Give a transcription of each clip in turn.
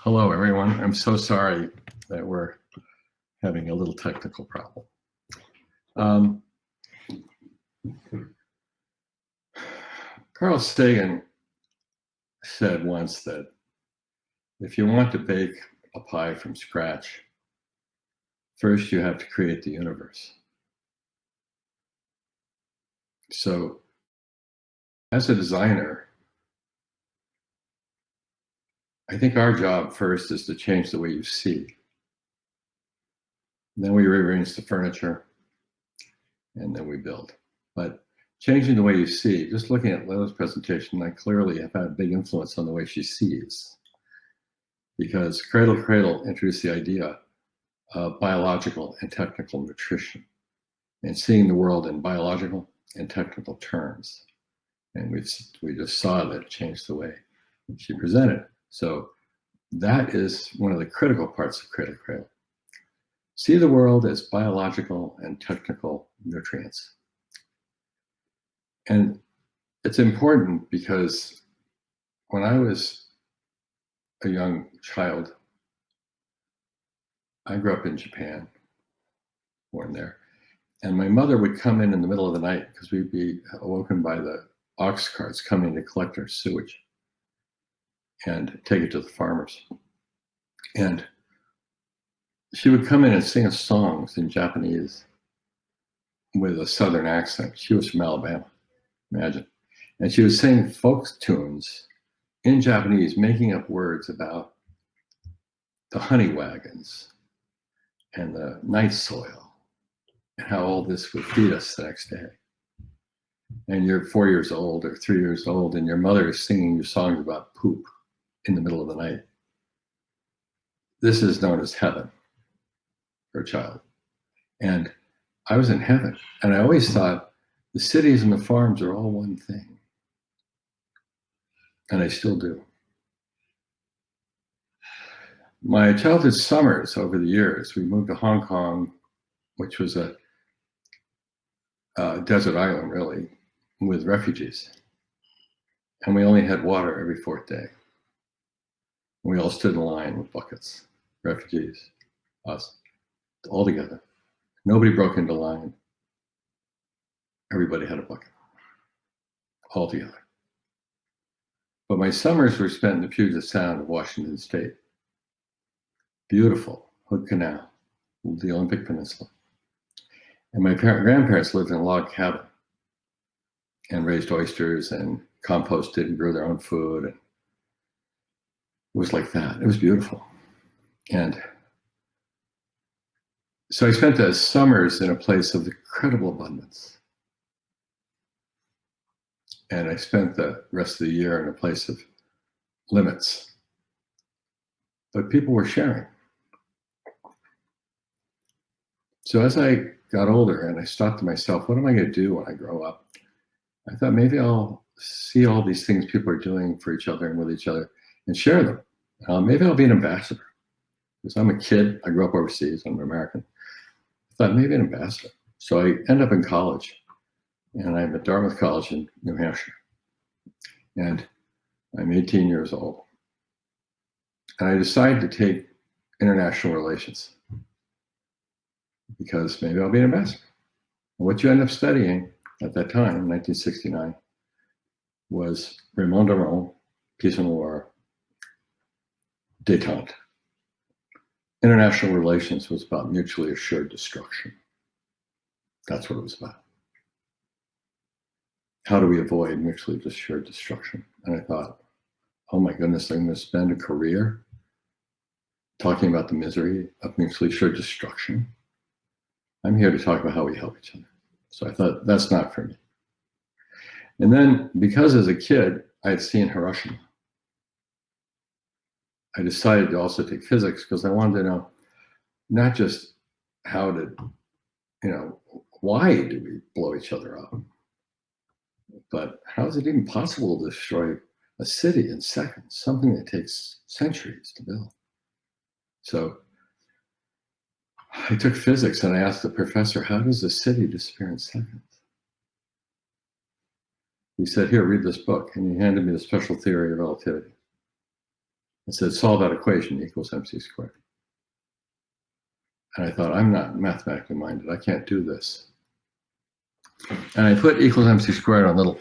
Hello, everyone. I'm so sorry that we're having a little technical problem. Carl Sagan said once that if you want to bake a pie from scratch, first you have to create the universe. So as a designer, I think our job first is to change the way you see. And then we rearrange the furniture, and then we build. But changing the way you see, just looking at Leila's presentation, I clearly have had a big influence on the way she sees. Because Cradle-to-Cradle introduced the idea of biological and technical nutrition and seeing the world in biological and technical terms. And we just saw that it changed the way she presented. So that is one of the critical parts of Cradle-to-Cradle. See the world as biological and technical nutrients. And it's important because when I was a young child, I grew up in Japan, born there. And my mother would come in the middle of the night because we'd be awoken by the ox carts coming to collect our sewage and take it to the farmers. And she would come in and sing us songs in Japanese with a southern accent. She was from Alabama, imagine. And she would sing folk tunes in Japanese, making up words about the honey wagons and the night soil and how all this would feed us the next day. And you're 4 years old or 3 years old, and your mother is singing you songs about poop in the middle of the night. This is known as heaven for a child. And I was in heaven, and I always thought the cities and the farms are all one thing. And I still do. My childhood summers over the years, we moved to Hong Kong, which was a desert island, really, with refugees. And we only had water every fourth day. We all stood in line with buckets, refugees, us, all together. Nobody broke into line. Everybody had a bucket, all together. But my summers were spent in the Puget Sound of Washington State. Beautiful, Hood Canal, the Olympic Peninsula. And my grandparents lived in a log cabin and raised oysters and composted and grew their own food. And it was like that. It was beautiful. And so I spent the summers in a place of incredible abundance. And I spent the rest of the year in a place of limits. But people were sharing. So as I got older and I thought to myself, what am I going to do when I grow up? I thought maybe I'll see all these things people are doing for each other and with each other and share them. Maybe I'll be an ambassador. Because I'm a kid, I grew up overseas, I'm American. I thought maybe an ambassador. So I ended up in college, and I'm at Dartmouth College in New Hampshire. And I'm 18 years old. And I decided to take international relations because maybe I'll be an ambassador. And what you end up studying at that time, 1969, was Raymond Aron, Peace and War, détente. International relations was about mutually assured destruction. That's what it was about. How do we avoid mutually assured destruction? And I thought, oh my goodness, I'm going to spend a career talking about the misery of mutually assured destruction. I'm here to talk about how we help each other. So I thought, that's not for me. And then, because as a kid, I had seen Hiroshima, I decided to also take physics because I wanted to know not just how did, why do we blow each other up, but how is it even possible to destroy a city in seconds, something that takes centuries to build? So I took physics and I asked the professor, how does a city disappear in seconds? He said, here, read this book. And he handed me the special theory of relativity. It said, solve that equation, equals MC squared. And I thought, I'm not mathematically minded. I can't do this. And I put equals MC squared on little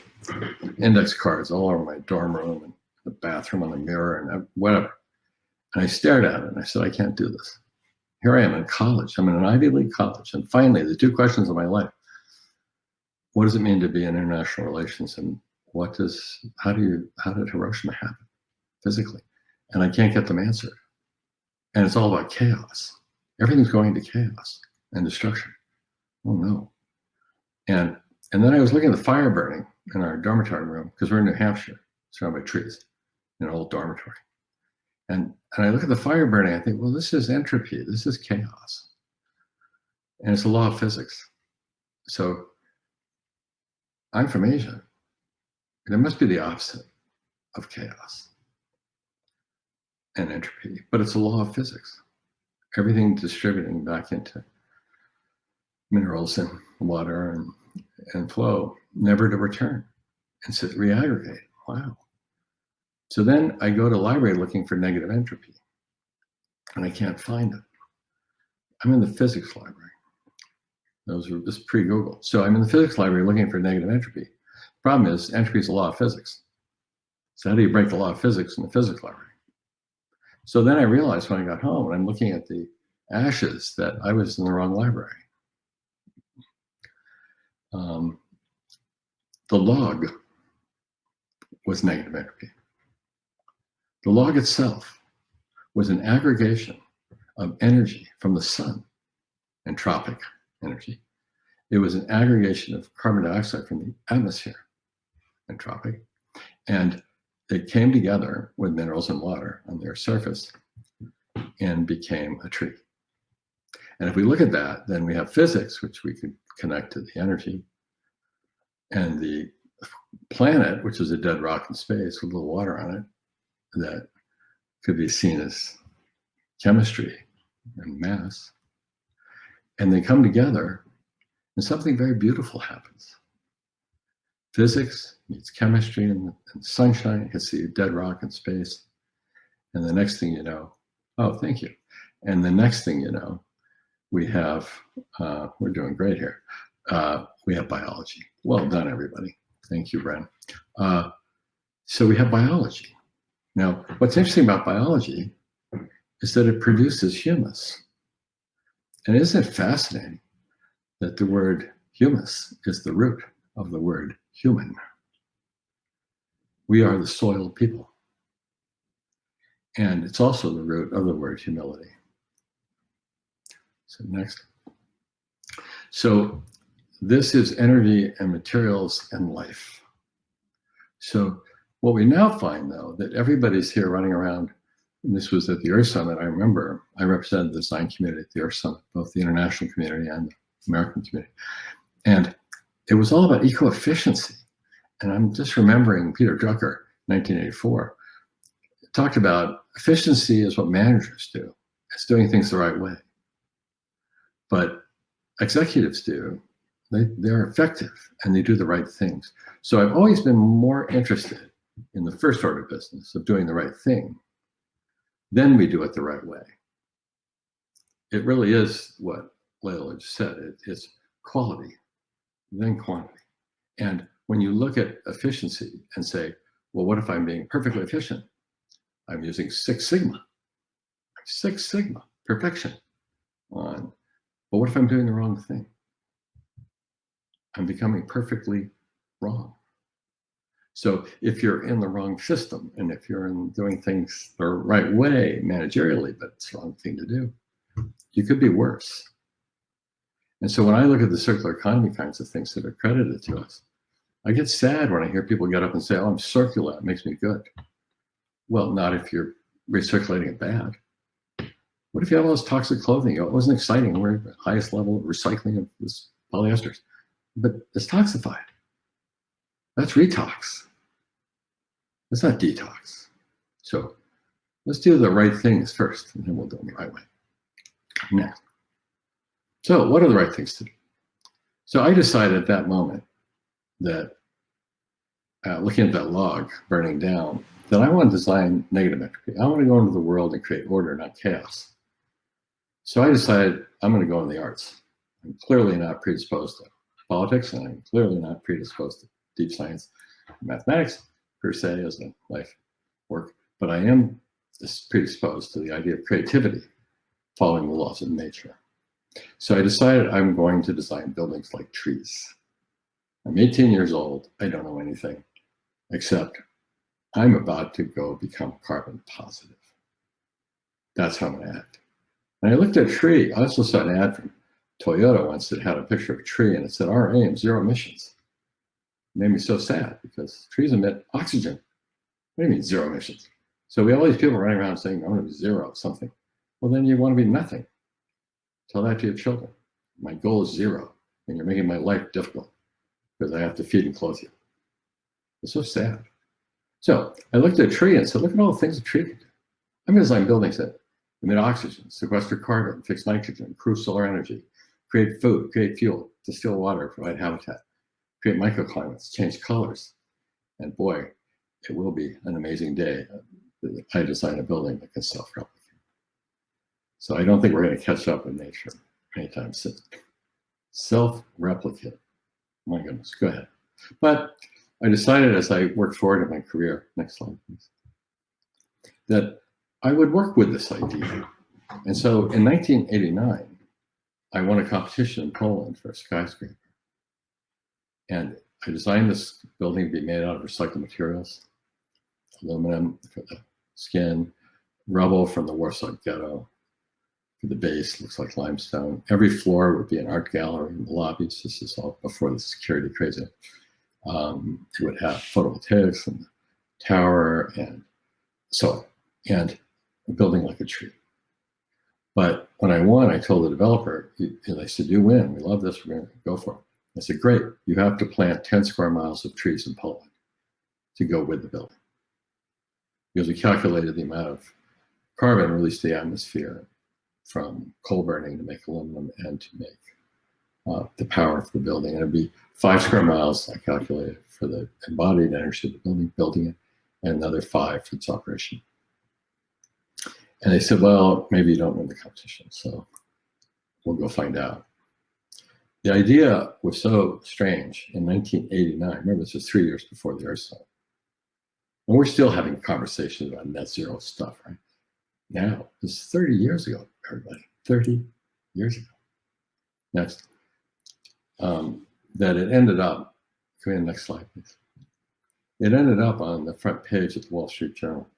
index cards all over my dorm room and the bathroom, on the mirror, and whatever. And I stared at it and I said, I can't do this. Here I am in college. I'm in an Ivy League college. And finally, the two questions of my life: what does it mean to be in international relations? And how did Hiroshima happen physically? And I can't get them answered. And it's all about chaos. Everything's going to chaos and destruction. Oh no. And then I was looking at the fire burning in our dormitory room, because we're in New Hampshire, surrounded by trees, in an old dormitory. And I look at the fire burning, I think, well, this is entropy, this is chaos. And it's a law of physics. So I'm from Asia. And it must be the opposite of chaos and entropy, but it's a law of physics. Everything distributing back into minerals and water and flow, never to return, and reaggregate. Wow. So then I go to library looking for negative entropy, and I can't find it. I'm in the physics library. Those were just pre-Google. So I'm in the physics library looking for negative entropy. Problem is, entropy is a law of physics. So how do you break the law of physics in the physics library? So then I realized when I got home and I'm looking at the ashes that I was in the wrong library. The log was negative entropy. The log itself was an aggregation of energy from the sun, entropic energy. It was an aggregation of carbon dioxide from the atmosphere, entropic, and it came together with minerals and water on their surface and became a tree. And if we look at that, then we have physics, which we could connect to the energy, and the planet, which is a dead rock in space with a little water on it, that could be seen as chemistry and mass. And they come together and something very beautiful happens. Physics meets chemistry and sunshine, hits the dead rock in space. And the next thing you know, oh, thank you. And the next thing you know, we have, we're doing great here. We have biology. Well done, everybody. Thank you, Bren. So we have biology. Now, what's interesting about biology is that it produces humus. And isn't it fascinating that the word humus is the root of the word human? We are the soil people. And it's also the root of the word humility. So next. So this is energy and materials and life. So what we now find, though, that everybody's here running around, and this was at the Earth Summit, I remember, I represented the design community at the Earth Summit, both the international community and the American community. And it was all about eco-efficiency. And I'm just remembering Peter Drucker, 1984, talked about efficiency is what managers do. It's doing things the right way. But executives do, they're effective and they do the right things. So I've always been more interested in the first order business of doing the right thing. Then we do it the right way. It really is what Layla just said. It's quality, then quantity. And when you look at efficiency and say, well, what if I'm being perfectly efficient? I'm using 6 Sigma. 6 Sigma, perfection. But what if I'm doing the wrong thing? I'm becoming perfectly wrong. So if you're in the wrong system, and if you're doing things the right way managerially, but it's the wrong thing to do, you could be worse. And so when I look at the circular economy kinds of things that are credited to us, I get sad when I hear people get up and say, oh, I'm circular, it makes me good. Well, not if you're recirculating it bad. What if you have all this toxic clothing? It wasn't exciting. We're at the highest level of recycling of this polyesters, but it's toxified. That's retox. That's not detox. So let's do the right things first, and then we'll do them the right way. Next. So what are the right things to do? So I decided at that moment that looking at that log burning down, that I want to design negative entropy. I want to go into the world and create order, not chaos. So I decided I'm going to go in the arts. I'm clearly not predisposed to politics, and I'm clearly not predisposed to deep science, mathematics per se as a life work, but I am predisposed to the idea of creativity, following the laws of nature. So I decided I'm going to design buildings like trees. I'm 18 years old. I don't know anything, except I'm about to go become carbon positive. That's how I'm going to act. And I looked at a tree. I also saw an ad from Toyota once that had a picture of a tree, and it said, our aim, zero emissions. It made me so sad because trees emit oxygen. What do you mean zero emissions? So we have all these people running around saying, I want to be zero something. Well, then you want to be nothing. Tell that to your children. My goal is zero, and you're making my life difficult because I have to feed and clothe you. It's so sad. So I looked at a tree and said, look at all the things a tree can do. I'm going to design buildings that emit oxygen, sequester carbon, fix nitrogen, improve solar energy, create food, create fuel, distill water, provide habitat, create microclimates, change colors. And boy, it will be an amazing day. I design a building that can self-replicate. So I don't think we're going to catch up with nature anytime soon. Self-replicate. My goodness, go ahead. But I decided as I worked forward in my career, next slide, please, that I would work with this idea. And so in 1989, I won a competition in Poland for a skyscraper. And I designed this building to be made out of recycled materials, aluminum for the skin, rubble from the Warsaw Ghetto. For the base, looks like limestone. Every floor would be an art gallery in the lobbies. This is all before the security crazy. It would have photovoltaics and the tower and so on, and a building like a tree. But when I won, I told the developer, and they said, you win, we love this, we're going to go for it. I said, great, you have to plant 10 square miles of trees in Poland to go with the building. Because we calculated the amount of carbon released to the atmosphere from coal burning to make aluminum and to make the power for the building. And it'd be 5 square miles, I calculated, for the embodied energy of the building, building it, and another 5 for its operation. And they said, well, maybe you don't win the competition, so we'll go find out. The idea was so strange in 1989. Remember, this was 3 years before the Earth Summit. And we're still having conversations about net zero stuff, right? Now, this is 30 years ago, everybody, 30 years ago. Next. That it ended up, go ahead, next slide, please. It ended up on the front page of the Wall Street Journal.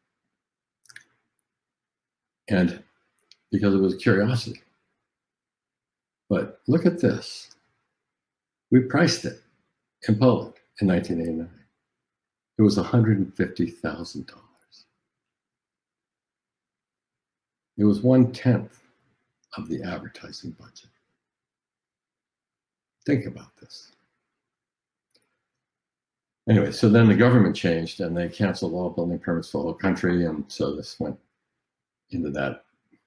And because it was a curiosity. But look at this. We priced it in Poland in 1989. It was $150,000. It was 1/10 of the advertising budget. Think about this. Anyway, so then the government changed and they canceled all building permits for the whole country. And so this went into that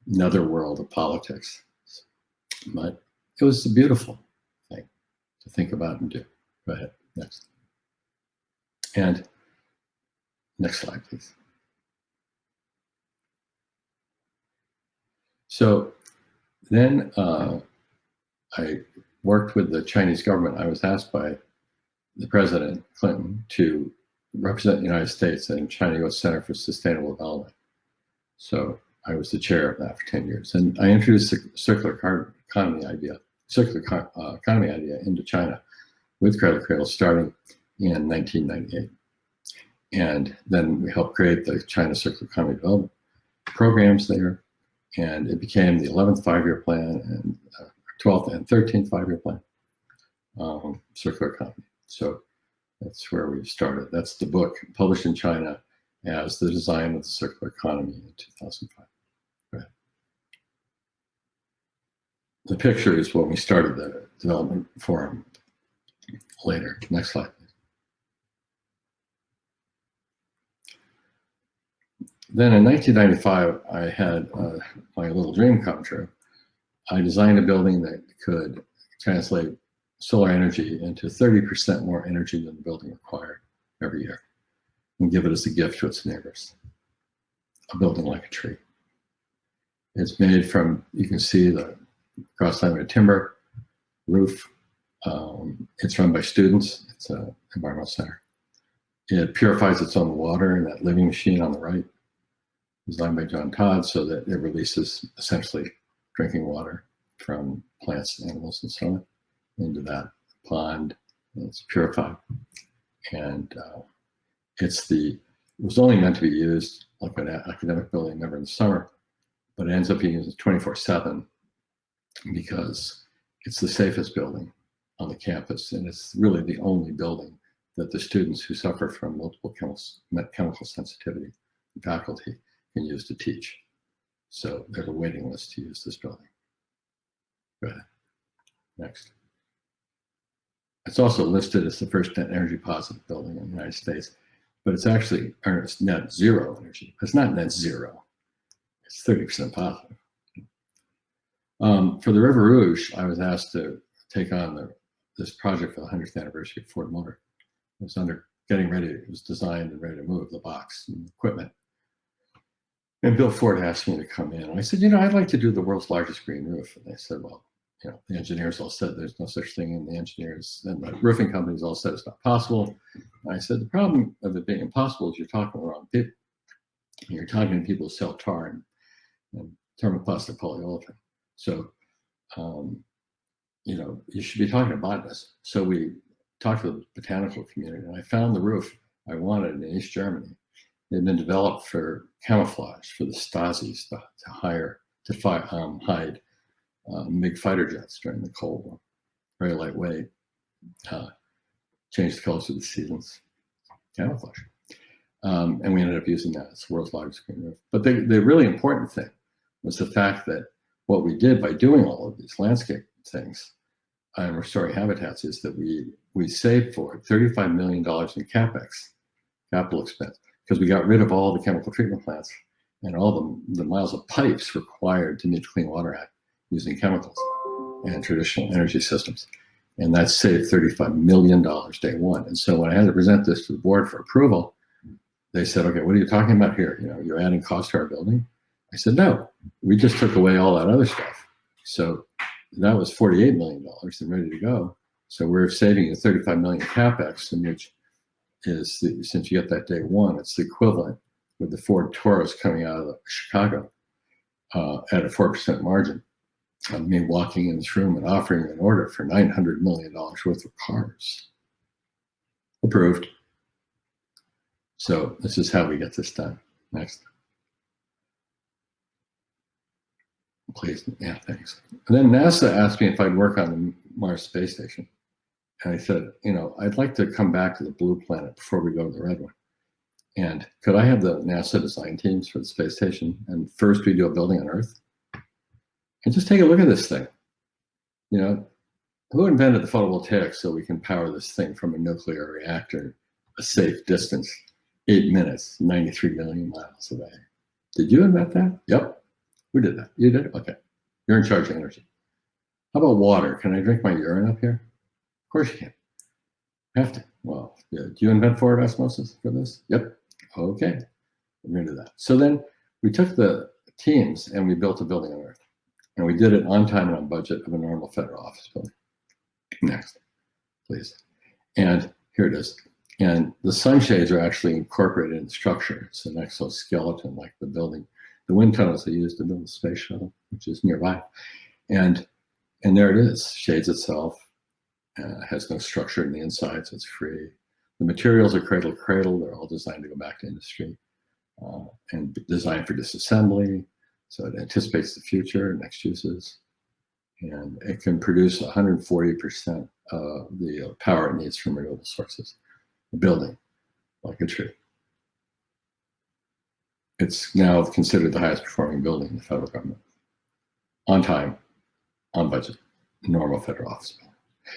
netherworld of politics. But it was a beautiful thing to think about and do. Go ahead, next. And next slide, please. So then I worked with the Chinese government. I was asked by the President Clinton to represent the United States in China-US Center for Sustainable Development. So I was the chair of that for 10 years. And I introduced the circular economy idea into China with Cradle-to-Cradle starting in 1998. And then we helped create the China Circular Economy Development programs there. And it became the 11th five-year plan and 12th and 13th five-year plan, circular economy. So that's where we started. That's the book published in China as The Design of the Circular Economy in 2005. Right. The picture is when we started the development forum later. Next slide, please. Then in 1995, I had my little dream come true. I designed a building that could translate solar energy into 30% more energy than the building required every year and give it as a gift to its neighbors. A building like a tree. It's made from, you can see the cross-laminated timber roof. It's run by students. It's an environmental center. It purifies its own water in that living machine on the right, designed by John Todd, so that it releases essentially drinking water from plants, animals, and so on into that pond. And it's purified. And it was only meant to be used like an academic building, never in the summer, but it ends up being used 24/7 because it's the safest building on the campus, and it's really the only building that the students who suffer from multiple chemical sensitivity, the faculty, can use to teach. So there's a waiting list to use this building. Go ahead. Next. It's also listed as the first net energy positive building in the United States, but it's actually it's net zero energy. It's not net zero. It's 30% positive. For the River Rouge, I was asked to take on this project for the 100th anniversary of Ford Motor. It was getting ready. It was designed and ready to move the box and equipment. And Bill Ford asked me to come in. And I said, I'd like to do the world's largest green roof. And they said, well, the engineers all said there's no such thing, and the engineers and the roofing companies all said it's not possible. And I said, the problem of it being impossible is you're talking to the wrong people. You're talking to people who sell tar and thermoplastic polyolefin. So, you should be talking to botanists. So we talked to the botanical community, and I found the roof I wanted in East Germany. They'd been developed for camouflage for the Stasi's to hide MiG fighter jets during the Cold War. Very lightweight, changed the colors of the seasons, camouflage. And we ended up using that as the world's largest green roof. But the really important thing was the fact that what we did by doing all of these landscape things and restoring habitats is that we saved for it $35 million in CapEx, capital expense, because we got rid of all the chemical treatment plants and all the miles of pipes required to meet the Clean Water Act using chemicals and traditional energy systems. And that saved $35 million day one. And so when I had to present this to the board for approval, they said, okay, what are you talking about here? You're adding cost to our building? I said, no, we just took away all that other stuff. So that was $48 million and ready to go. So we're saving you $35 million CapEx, in which is, since you get that day one, it's the equivalent with the Ford Taurus coming out of Chicago at a 4% margin. Me walking in this room and offering an order for $900 million worth of cars. Approved. So this is how we get this done. Next. Please, yeah, thanks. And then NASA asked me if I'd work on the Mars space station. And I said, I'd like to come back to the blue planet before we go to the red one. And could I have the NASA design teams for the space station? And first we do a building on Earth. And just take a look at this thing. Who invented the photovoltaics so we can power this thing from a nuclear reactor a safe distance, 8 minutes, 93 million miles away? Did you invent that? Yep. Who did that? You did? Okay. You're in charge of energy. How about water? Can I drink my urine up here? Of course you can. Have to. Well, yeah. Do you invent forward osmosis for this? Yep. Okay. We're going to do that. So then we took the teams and we built a building on Earth. And we did it on time and on budget of a normal federal office building. Next, please. And here it is. And the sunshades are actually incorporated in the structure. It's an exoskeleton like the building. The wind tunnels they used to build the space shuttle, which is nearby. And there it is, shades itself. Has no structure in the inside, so it's free. The materials are cradle-to-cradle. They're all designed to go back to industry and designed for disassembly. So it anticipates the future, next uses, and it can produce 140% of the power it needs from renewable sources. A building, like a tree. It's now considered the highest performing building in the federal government. On time, on budget, normal federal office building.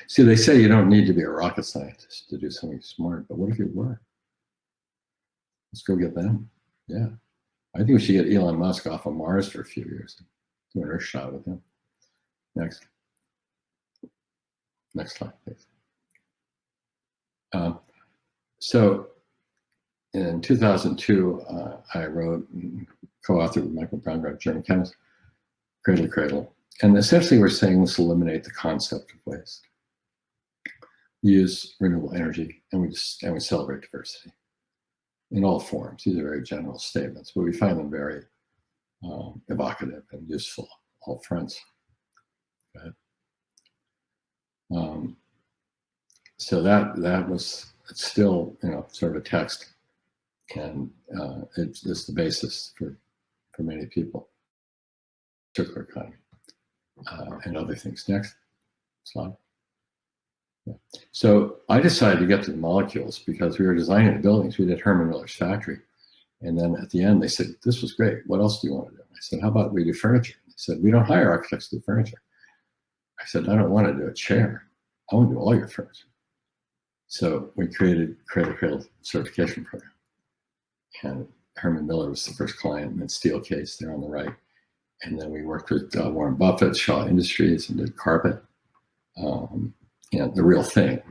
See, they say you don't need to be a rocket scientist to do something smart, but what if you were? Let's go get them. Yeah. I think we should get Elon Musk off of Mars for a few years. Do an Earth shot with him. Next. Next slide, please. So in 2002, I wrote, co-authored with Michael Braungart, German chemist, Cradle-to-Cradle. And essentially we're saying let's eliminate the concept of waste. We use renewable energy and we celebrate diversity in all forms. These are very general statements, but we find them very evocative and useful, all fronts. So that was, it's still, sort of a text, and it's the basis for many people. Circular economy and other things. Next slide. Yeah. So I decided to get to the molecules because we were designing the buildings. We did Herman Miller's factory. And then at the end, they said, this was great. What else do you want to do? I said, how about we do furniture? They said, we don't hire architects to do furniture. I said, I don't want to do a chair. I want to do all your furniture. So we created Cradle-to-Cradle certification program. And Herman Miller was the first client, and then Steelcase there on the right. And then we worked with Warren Buffett, Shaw Industries, and did carpet. The real thing.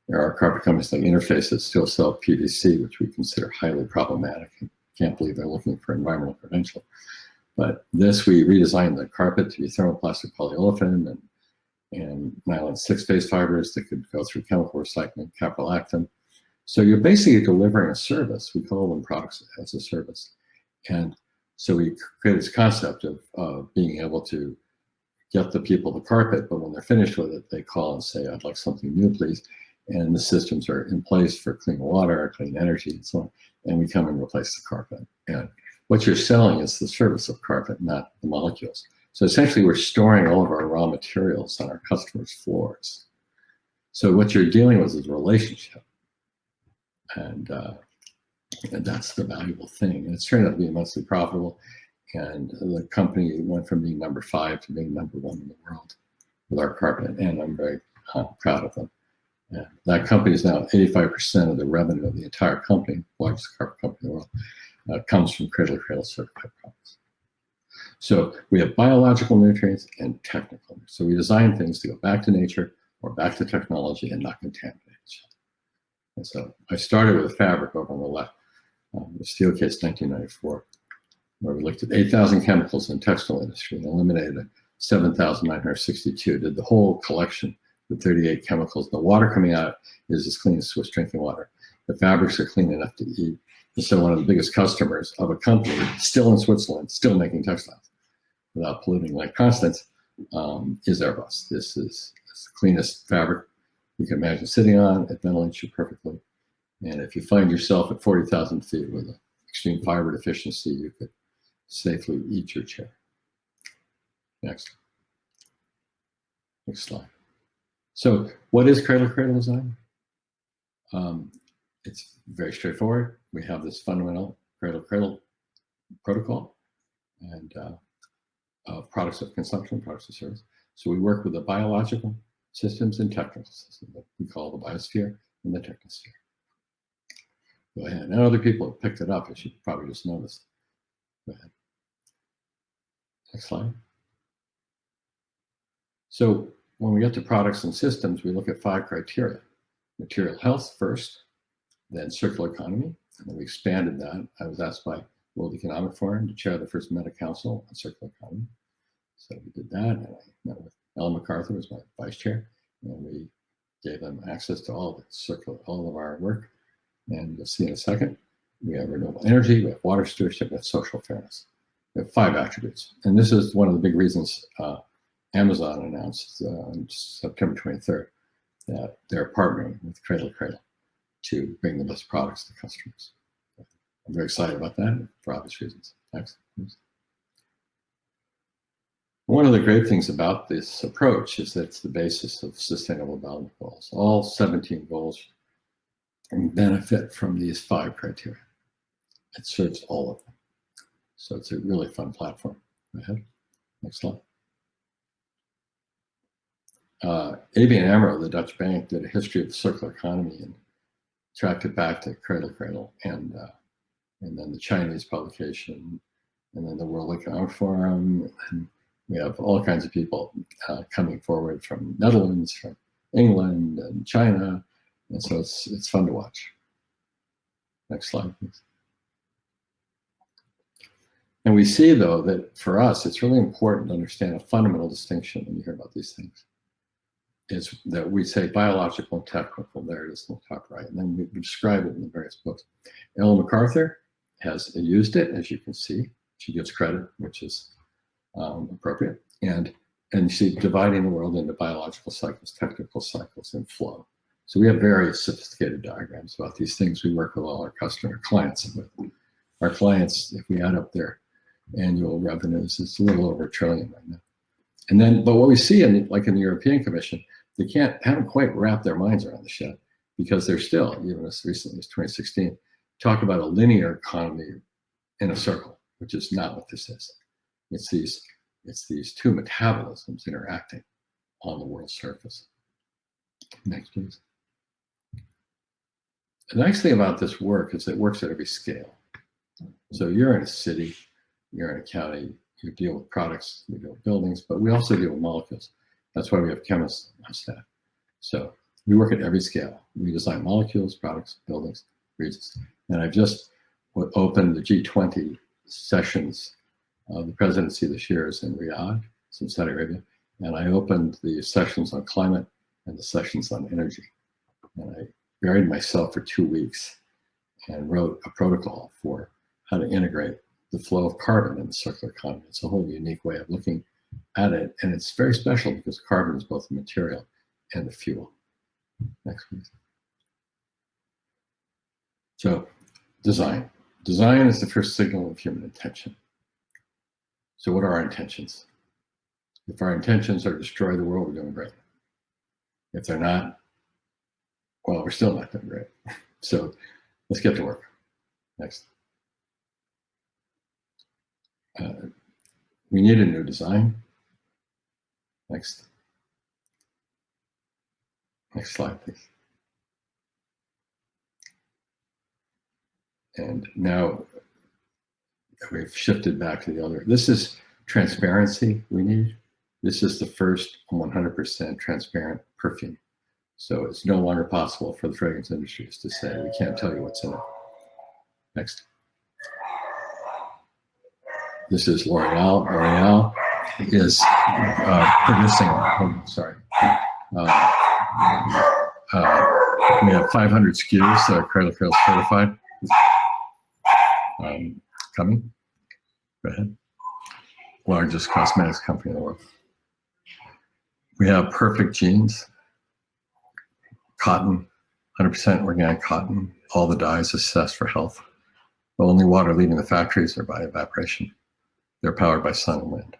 There are carpet companies like Interface that still sell PVC, which we consider highly problematic. And can't believe they're looking for environmental credential. But this, we redesigned the carpet to be thermoplastic polyolefin and nylon 6-phase fibers that could go through chemical recycling, caprolactam. So you're basically delivering a service. We call them products as a service. And so we created this concept of being able to get the people the carpet, but when they're finished with it, they call and say, I'd like something new, please. And the systems are in place for clean water, clean energy, and so on. And we come and replace the carpet. And what you're selling is the service of carpet, not the molecules. So essentially, we're storing all of our raw materials on our customers' floors. So what you're dealing with is a relationship. And that's the valuable thing. And it's turned out to be immensely profitable. And the company went from being number 5 to being number 1 in the world with our carpet. And I'm very proud of them. And that company is now 85% of the revenue of the entire company, largest carpet company in the world, comes from Cradle-to-Cradle certified products. So we have biological nutrients and technical. So we design things to go back to nature or back to technology and not contaminate each other. And so I started with a fabric over on the left, the Steelcase 1994, where we looked at 8,000 chemicals in the textile industry and eliminated 7,962, did the whole collection with 38 chemicals. The water coming out is as clean as Swiss drinking water. The fabrics are clean enough to eat. And so one of the biggest customers of a company still in Switzerland, still making textiles without polluting like Constance, is Airbus. This is the cleanest fabric you can imagine sitting on. It ventilates you perfectly. And if you find yourself at 40,000 feet with an extreme fiber deficiency, you could safely eat your chair. Next slide. So what is Cradle-to-Cradle design? It's very straightforward. We have this fundamental Cradle-to-Cradle protocol and products of consumption, products of service. So we work with the biological systems and technical systems that we call the biosphere and the technosphere. Go ahead. And other people have picked it up, as you probably just noticed. Go ahead. Next slide. So when we get to products and systems, we look at 5 criteria. Material health first, then circular economy, and then we expanded that. I was asked by World Economic Forum to chair the first Meta Council on circular economy. So we did that, and I met with Ellen MacArthur as my vice chair, and we gave them access to all of our work. And you'll see in a second, we have renewable energy, we have water stewardship, we have social fairness. We have 5 attributes. And this is one of the big reasons Amazon announced on September 23rd that they're partnering with Cradle-to-Cradle to bring the best products to customers. I'm very excited about that for obvious reasons. Next, please. One of the great things about this approach is that it's the basis of Sustainable Development Goals. All 17 goals benefit from these 5 criteria. It serves all of them. So it's a really fun platform. Go ahead. Next slide. ABN AMRO, the Dutch bank, did a history of the circular economy and tracked it back to Cradle-to-Cradle, and then the Chinese publication, and then the World Economic Forum, and we have all kinds of people coming forward from Netherlands, from England, and China, and so it's fun to watch. Next slide, please. And we see, though, that for us, it's really important to understand a fundamental distinction when you hear about these things. Is that we say biological and technical, there it is in the top right, and then we describe it in the various books. Ellen MacArthur has used it, as you can see. She gets credit, which is appropriate. And she's dividing the world into biological cycles, technical cycles, and flow. So we have very sophisticated diagrams about these things. We work with all our clients with. Our clients, if we add up their annual revenues, it's a little over $1 trillion right now. And then, but what we see in the European Commission, they haven't quite wrapped their minds around this yet, because they're still, even as recently as 2016, talk about a linear economy in a circle, which is not what this is. It's these two metabolisms interacting on the world's surface. Next, please. The nice thing about this work is it works at every scale. So you're in a city, you're in a county, you deal with products, we deal with buildings, but we also deal with molecules. That's why we have chemists on staff. So we work at every scale. We design molecules, products, buildings, regions. And I've just opened the G20 sessions. The presidency this year is in Riyadh, it's in Saudi Arabia. And I opened the sessions on climate and the sessions on energy. And I buried myself for 2 weeks and wrote a protocol for how to integrate the flow of carbon in the circular economy. It's a whole unique way of looking at it. And it's very special because carbon is both the material and the fuel. Next, please. So design. Design is the first signal of human intention. So what are our intentions? If our intentions are to destroy the world, we're doing great. If they're not, well, we're still not doing great. So let's get to work. Next. We need a new design. Next. Next slide, please. And now we've shifted back to the other. This is transparency we need. This is the first 100% transparent perfume. So it's no longer possible for the fragrance industries to say, we can't tell you what's in it. Next. This is L'Oreal. L'Oreal is producing, we have 500 SKUs that are Cradle-to-Cradle certified. Coming. Go ahead. Largest cosmetics company in the world. We have perfect jeans, cotton, 100% organic cotton, all the dyes assessed for health. The only water leaving the factories are by evaporation. They're powered by sun and wind.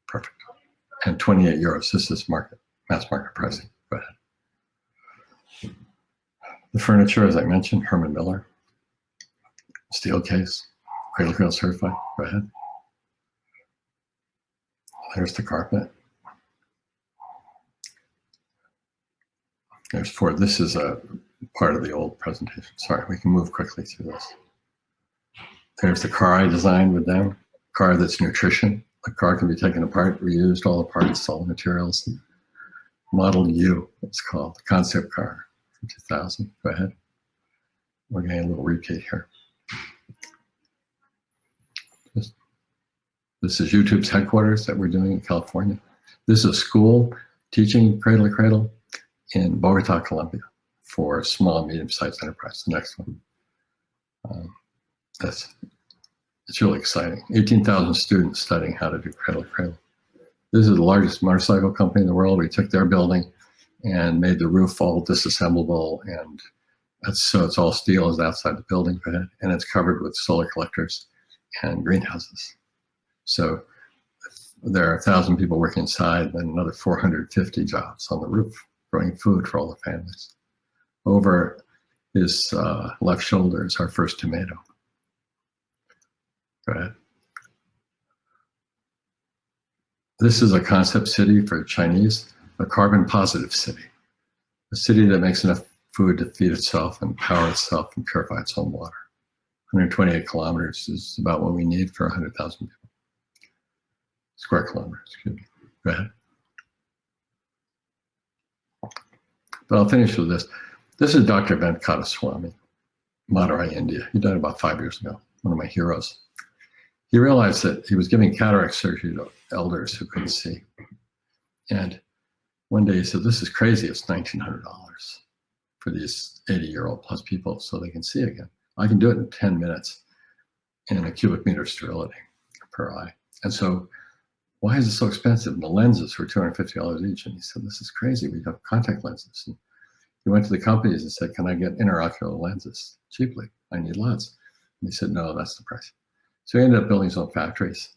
Perfect. And 28 euros. This is mass market pricing. Go ahead. The furniture, as I mentioned, Herman Miller. Steel case, Cradle-to-Cradle certified. Go ahead. There's the carpet. There's Ford. This is a part of the old presentation. Sorry, we can move quickly through this. There's the car I designed with them. Car that's nutrition. The car can be taken apart, reused, all the parts, all the materials. Model U, it's called, the concept car from 2000. Go ahead. We're getting a little repeat here. This is YouTube's headquarters that we're doing in California. This is a school teaching Cradle-to-Cradle in Bogota, Colombia for small and medium-sized enterprise. The next one. It's really exciting. 18,000 students studying how to do Cradle-to-Cradle. This is the largest motorcycle company in the world. We took their building and made the roof all disassemblable, and so it's all steel is outside the building, and it's covered with solar collectors and greenhouses. So there are 1,000 people working inside, and another 450 jobs on the roof, growing food for all the families. Over his left shoulder is our first tomato. Go ahead. This is a concept city for Chinese, a carbon positive city. A city that makes enough food to feed itself and power itself and purify its own water. 128 kilometers is about what we need for 100,000 people. Square kilometers, excuse me. Go ahead. But I'll finish with this. This is Dr. Venkataswamy. Madurai, India. He died about 5 years ago, one of my heroes. He realized that he was giving cataract surgery to elders who couldn't see. And one day he said, this is crazy, it's $1,900 for these 80-year-old plus people so they can see again. I can do it in 10 minutes in a cubic meter sterility per eye. And so why is it so expensive? And the lenses were $250 each. And he said, this is crazy, we have contact lenses. And he went to the companies and said, can I get interocular lenses cheaply? I need lots. And he said, no, that's the price. So he ended up building his own factories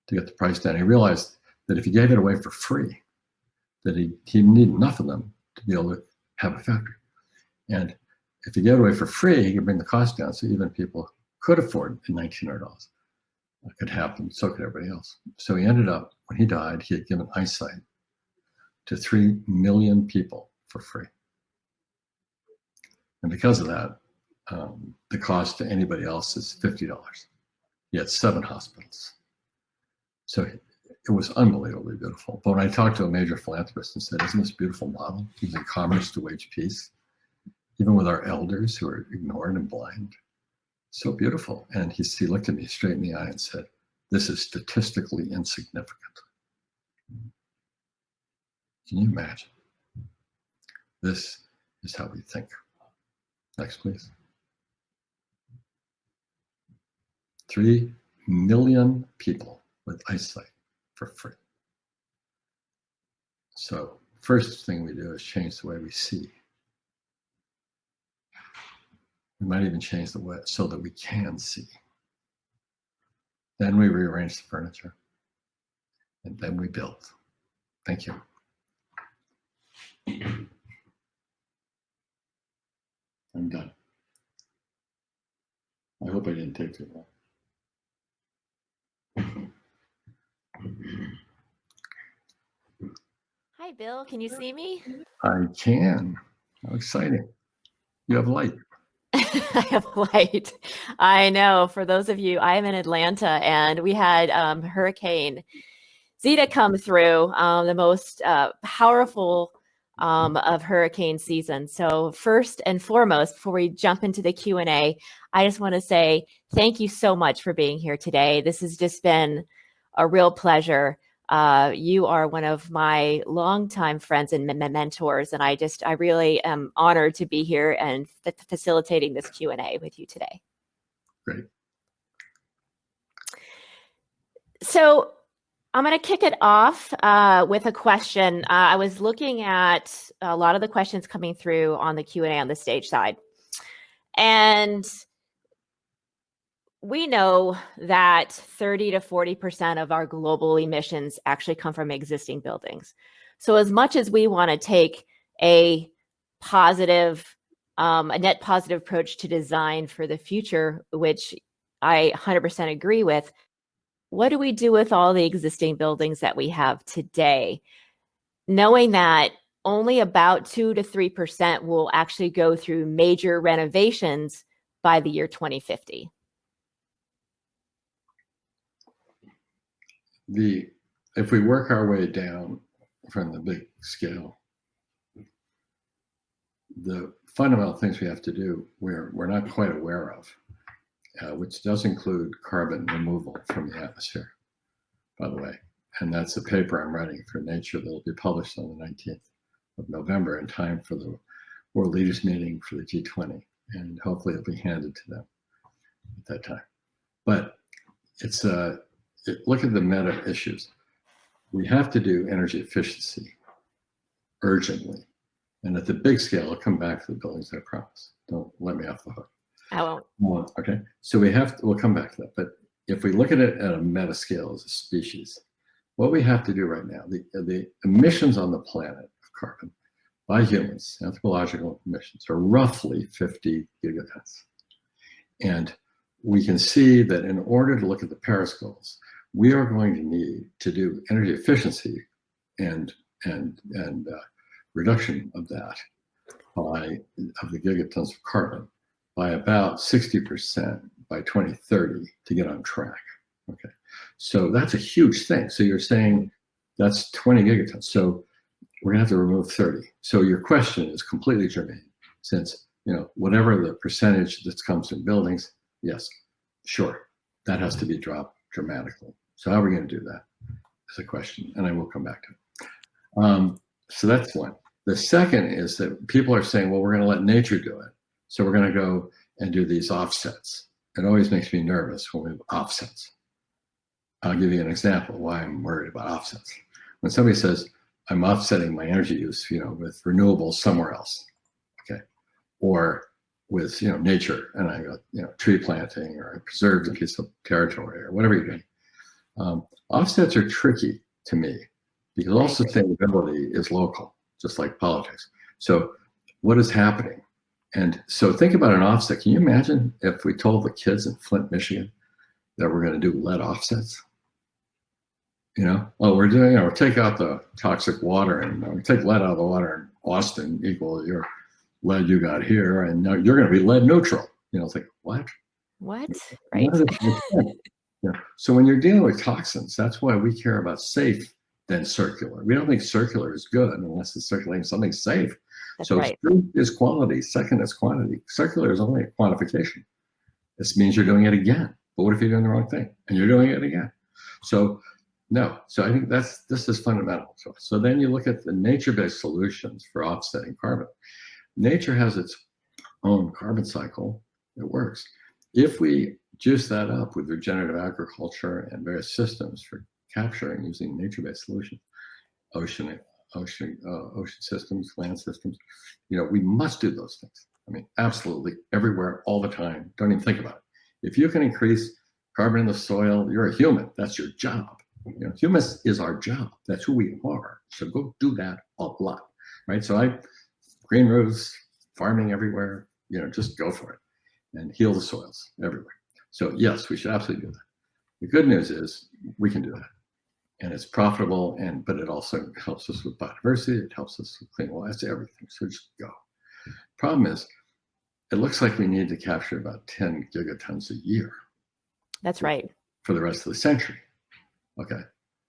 to get the price down. He realized that if he gave it away for free, that he needed enough of them to be able to have a factory. And if he gave it away for free, he could bring the cost down so even people could afford $1,900 could have them, so could everybody else. So he ended up, when he died, he had given eyesight to 3 million people for free. And because of that, the cost to anybody else is $50. He had 7 hospitals. So it was unbelievably beautiful. But when I talked to a major philanthropist and said, isn't this a beautiful model, using commerce to wage peace, even with our elders who are ignored and blind? So beautiful. And he looked at me straight in the eye and said, this is statistically insignificant. Can you imagine? This is how we think. Next, please. 3 million people with eyesight for free. So first thing we do is change the way we see. We might even change the way so that we can see. Then we rearrange the furniture. And then we build. Thank you. I'm done. I hope I didn't take too long. Hi, Bill. Can you see me? I can. How exciting. You have light. I have light. I know. For those of you, I am in Atlanta, and we had Hurricane Zeta come through, the most powerful of hurricane season. So first and foremost, before we jump into the Q&A, I just want to say thank you so much for being here today. This has just been a real pleasure. You are one of my longtime friends and mentors, and I really am honored to be here and facilitating this Q&A with you today. Great. So I'm going to kick it off with a question. I was looking at a lot of the questions coming through on the Q&A on the stage side, and we know that 30 to 40% of our global emissions actually come from existing buildings. So as much as we want to take a positive, a net positive approach to design for the future, which I 100% agree with, what do we do with all the existing buildings that we have today? Knowing that only about 2 to 3% will actually go through major renovations by the year 2050. If we work our way down from the big scale, the fundamental things we have to do we're not quite aware of, which does include carbon removal from the atmosphere, by the way. And that's a paper I'm writing for Nature that will be published on the 19th of November in time for the World Leaders Meeting for the G20. And hopefully it'll be handed to them at that time. But it's look at the meta issues. We have to do energy efficiency urgently. And at the big scale, I'll come back to the buildings, I promise. Don't let me off the hook. I won't. Okay, so we'll come back to that. But if we look at it at a meta scale as a species, what we have to do right now, the emissions on the planet of carbon by humans, anthropological emissions, are roughly 50 gigatons. And we can see that in order to look at the Paris goals, we are going to need to do energy efficiency and reduction of that of the gigatons of carbon by about 60% by 2030 to get on track. Okay, so that's a huge thing. So you're saying that's 20 gigatons. So we're gonna have to remove 30. So your question is completely germane, since whatever the percentage that comes from buildings, yes, sure, that has to be dropped dramatically. So how are we going to do that? Is a question, and I will come back to it. So that's one. The second is that people are saying, well, we're going to let nature do it. So we're going to go and do these offsets. It always makes me nervous when we have offsets. I'll give you an example of why I'm worried about offsets. When somebody says, I'm offsetting my energy use, with renewables somewhere else, okay, or with nature, and I got tree planting, or I preserved a piece of territory, or whatever you're doing. Offsets are tricky to me because all sustainability is local, just like politics. So what is happening? And so think about an offset. Can you imagine if we told the kids in Flint, Michigan, that we're going to do lead offsets? We're doing, take out the toxic water and we take lead out of the water in Austin equal your lead you got here, and you're going to be lead neutral. It's like, what? What? Right. So when you're dealing with toxins, that's why we care about safe than circular. We don't think circular is good unless it's circulating something safe. That's so right. First is quality, second is quantity. Circular is only a quantification. This means you're doing it again. But what if you're doing the wrong thing and you're doing it again? So no. So I think this is fundamental to us. So then you look at the nature-based solutions for offsetting carbon. Nature has its own carbon cycle. It works. If we juice that up with regenerative agriculture and various systems for capturing using nature-based solutions, ocean systems, land systems, we must do those things. I mean, absolutely everywhere, all the time. Don't even think about it. If you can increase carbon in the soil, you're a human. That's your job. Humans is our job. That's who we are. So go do that a lot, right? So green roofs, farming everywhere, just go for it and heal the soils everywhere. So yes, we should absolutely do that. The good news is we can do that. And it's profitable, but it also helps us with biodiversity. It helps us with clean water. It's everything. So just go. Problem is, it looks like we need to capture about 10 gigatons a year. That's right. For the rest of the century. Okay.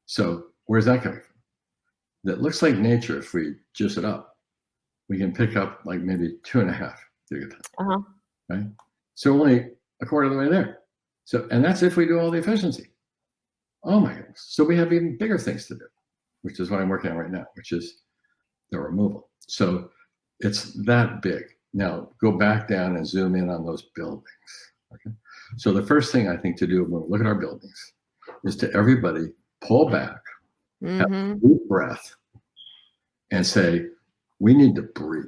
So where's that coming from? That looks like nature, if we juice it up, we can pick up like maybe 2.5 gigatons. Right? So only a quarter of the way there. So, and that's if we do all the efficiency. Oh my goodness. So we have even bigger things to do, which is what I'm working on right now, which is the removal. So it's that big. Now go back down and zoom in on those buildings. Okay. So the first thing I think to do when we look at our buildings is to everybody pull back, have a deep breath, and say, we need to breathe.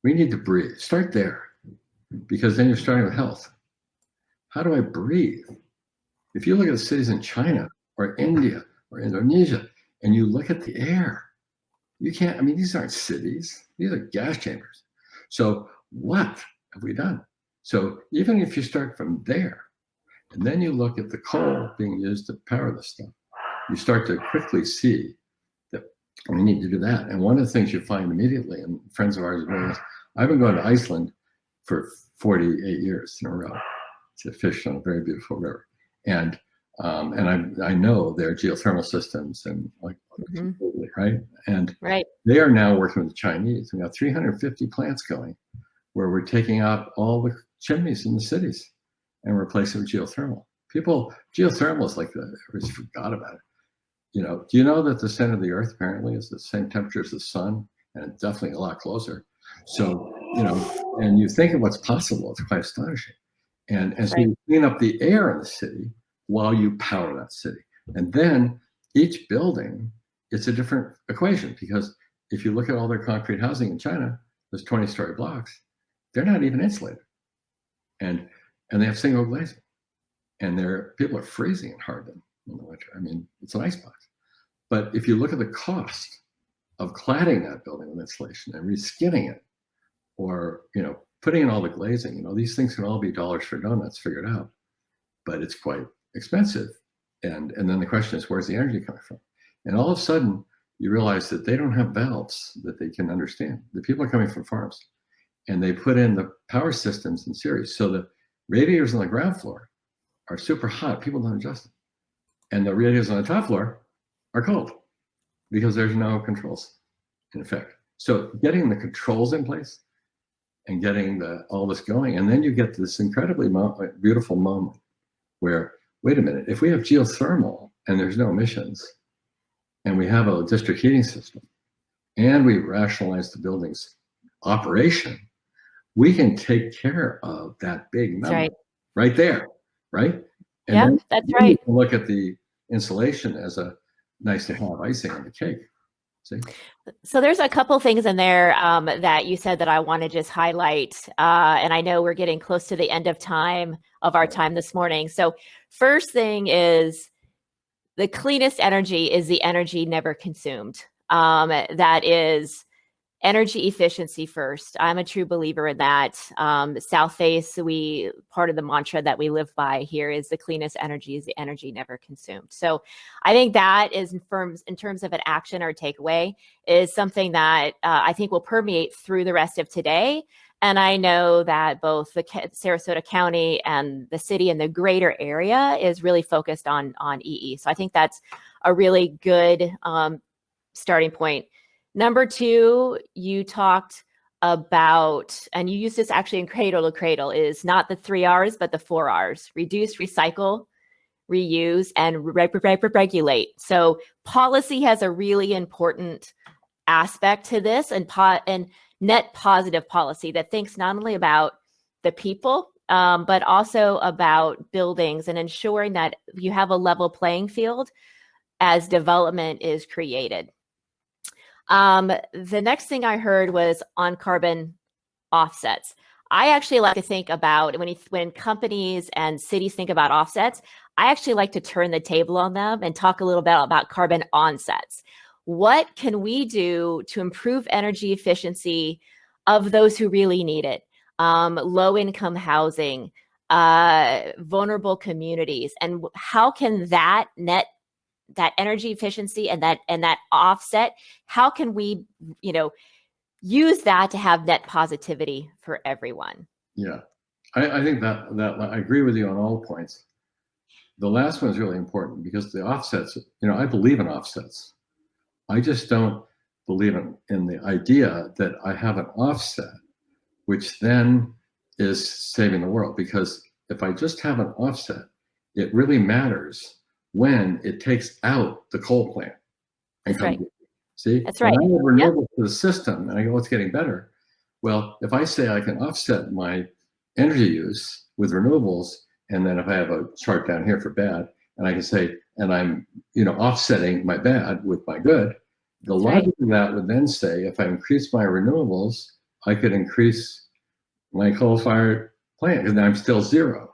We need to breathe. Start there, because then you're starting with health. How do I breathe? If you look at the cities in China or India or Indonesia, and you look at the air, you can't, these aren't cities, these are gas chambers. So what have we done? So even if you start from there, and then you look at the coal being used to power this stuff, you start to quickly see that we need to do that. And one of the things you find immediately, and friends of ours are doing this, I've been going to Iceland for 48 years in a row to fish on a very beautiful river. And I know their geothermal systems and completely, right? And they are now working with the Chinese. We got 350 plants going where we're taking out all the chimneys in the cities and replacing with geothermal. Geothermal is like everybody's forgot about it. Do you know that the center of the earth apparently is the same temperature as the sun, and it's definitely a lot closer. So, and you think of what's possible, it's quite astonishing. And so you clean up the air in the city while you power that city. And then each building, it's a different equation, because if you look at all their concrete housing in China, there's 20-story blocks, they're not even insulated. And they have single glazing. And people are freezing in Harbin in the winter. It's an icebox. But if you look at the cost of cladding that building with insulation and reskinning it, or putting in all the glazing, these things can all be dollars for donuts figured out, but it's quite expensive. And then the question is, where's the energy coming from? And all of a sudden, you realize that they don't have valves that they can understand. The people are coming from farms, and they put in the power systems in series. So the radiators on the ground floor are super hot. People don't adjust them. And the radiators on the top floor are cold because there's no controls in effect. So getting the controls in place and getting all this going. And then you get this incredibly beautiful moment where, wait a minute, if we have geothermal and there's no emissions, and we have a district heating system, and we rationalize the building's operation, we can take care of that big number right there, right? And yeah, then, that's right. You can look at the insulation as a nice to have icing on the cake. See? So there's a couple things in there that you said that I want to just highlight. And I know we're getting close to the end of our time this morning. So first thing is the cleanest energy is the energy never consumed. That is energy efficiency first. I'm a true believer in that. South Face, part of the mantra that we live by here is the cleanest energy is the energy never consumed. So I think that is in terms of an action or takeaway is something that I think will permeate through the rest of today. And I know that both the Sarasota County and the city and the greater area is really focused on EE. So I think that's a really good starting point. Number two, you talked about, and you used this actually in Cradle-to-Cradle, is not the 3 R's, but the 4 R's: reduce, recycle, reuse, and regulate. So policy has a really important aspect to this, and net positive policy that thinks not only about the people, but also about buildings and ensuring that you have a level playing field as development is created. The next thing I heard was on carbon offsets. I actually like to think about when companies and cities think about offsets, I actually like to turn the table on them and talk a little bit about carbon onsets. What can we do to improve energy efficiency of those who really need it? Low income housing, vulnerable communities, and how can that energy efficiency and that offset, how can we, use that to have net positivity for everyone? Yeah, I think that I agree with you on all points. The last one is really important because the offsets, I believe in offsets. I just don't believe in the idea that I have an offset, which then is saving the world. Because if I just have an offset, it really matters when it takes out the coal plant. That's right. See? That's right. When I add renewables to the system and I go, it's getting better. Well, if I say I can offset my energy use with renewables, and then if I have a chart down here for bad, and I can say, and I'm, offsetting my bad with my good, the logic of that would then say, if I increase my renewables, I could increase my coal-fired plant, because now I'm still zero.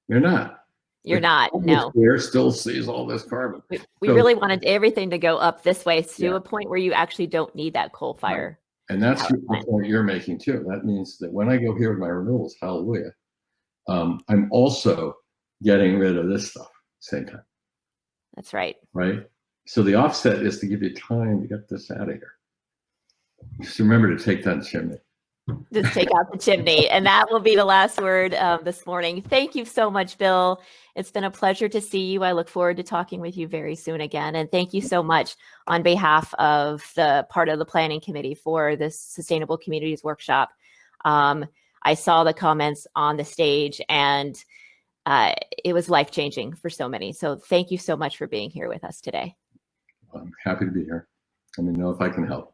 You're not. You're not, no. Air still sees all this carbon. We really wanted everything to go up this way to a point where you actually don't need that coal fire. Right. And that's the point you're making too. That means that when I go here with my renewables, hallelujah, I'm also getting rid of this stuff at the same time. That's right. Right? So the offset is to give you time to get this out of here. Just remember to take that chimney. Just take out the chimney. And that will be the last word this morning. Thank you so much, Bill. It's been a pleasure to see you. I look forward to talking with you very soon again. And thank you so much on behalf of the part of the planning committee for this Sustainable Communities Workshop. I saw the comments on the stage and it was life-changing for so many. So thank you so much for being here with us today. I'm happy to be here. Let me know if I can help.